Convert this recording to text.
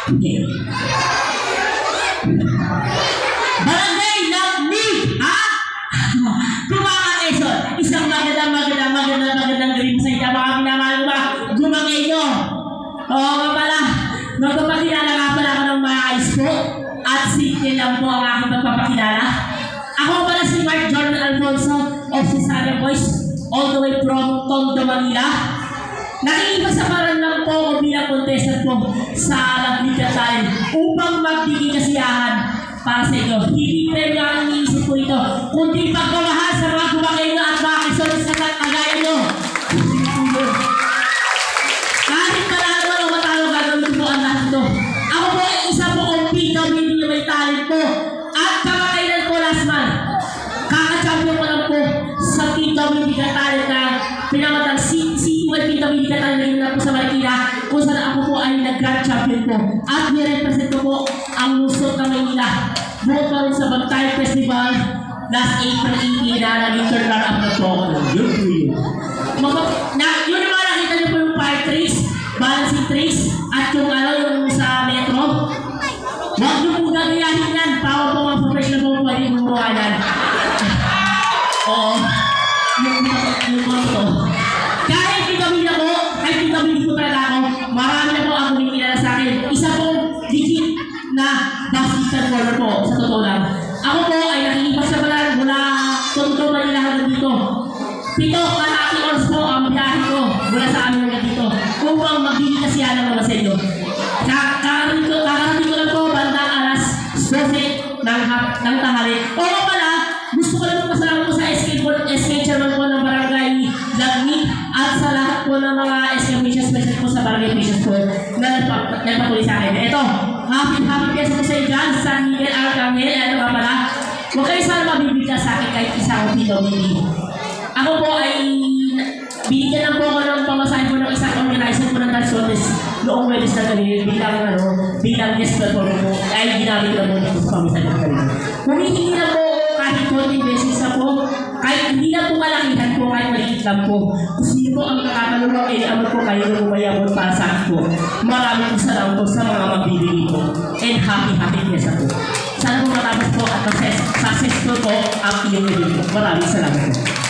Okay. Barangay Lagni, ha? Kumaka Quezon, isang magandang galing sa inyo. Mga minamahal ko ba? Gumangay nyo. Oo nga pala, magpapakilala nga pala ako ng maayos po at simple lang po ang aking magpapakilala. Ako pala si Mark Jordan Alfonso of Cesaria Boys, all the way from Tondo, Manila. Nakikipasaparan lang po ako bilang contestant po sa Lagni Time upang magbigay kasiyahan para sa inyo. Hindi premyo ang iniisip ko ito, kundi pagmamahal sa mga Gumangay at mga Quezon sa kagaya nyo. Kahit panalo o matalo, gagawin ko po ang lahat ito. Ako po ay isa po kong PWD na may talent po at kamakailan po last month. Kaka-champion ko lang po sa PWD na talent na pinamatang Citywide PWD na talent na po sa Marikina kung saan ako po ay nag-grand champion po. At nirepresent ko po ang Luzon na Manila. Buong pa rin sa Bantay Festival last April 18 na naging turn-up na po ako. Yun po yun. Yun naman nakita niyo po yung fire trees, balancing trees, at yung yung sa metro. Huwag niyo po gagayahin yan. Para po mga professional po pwede gumawa yan. Oo. Yung mga ito. Kahit PWD ako, kahit PWD po talaga ako, marami na po ang kumikilala sa akin. Isa pong digit na basketball player po, sa totoo lang. Ako po ay nakikipasabalan mula Tondo, Manila hanggang dito. 7 kalahating oras po ang biyahe ko mula sa amin hanggang dito upang magbili kasiyahan ng mga sa inyo. Kakarating ko lang po bandang alas 12 ng tanghali. Oo pala, gusto ko lang po pasalamat po sa SK Chairman po ng Barangay Lagni at sa lahat po ng mga SK Missions, special po sa Barangay Missions po na nagpatuloy sa akin. Ito, happy fiesta po sa inyo dyan, San Miguel Arcangel. Ito nga pala, huwag kayo sana mabibigla sa akin kahit isa akong PWD. Ako po ay binigyan lang po ako ng pamasahe po ng isang organizer po ng Tansones noong Wednesday na gabi bilang guest platform po ay ginamit lang po ng pamasahe ng gabi. Humihingi na po kahit konting beses na po, kahit hindi na po malakihan po, kahit maliit lang po. Kung sino po ang nakakalunok, amot po kayo na bumayabot para sa akin po. Maraming po salamat po sa mga magbibigay po. And happy fiesta po. Sana po matapos po at successful po ang iyong video po. Maraming salamat po.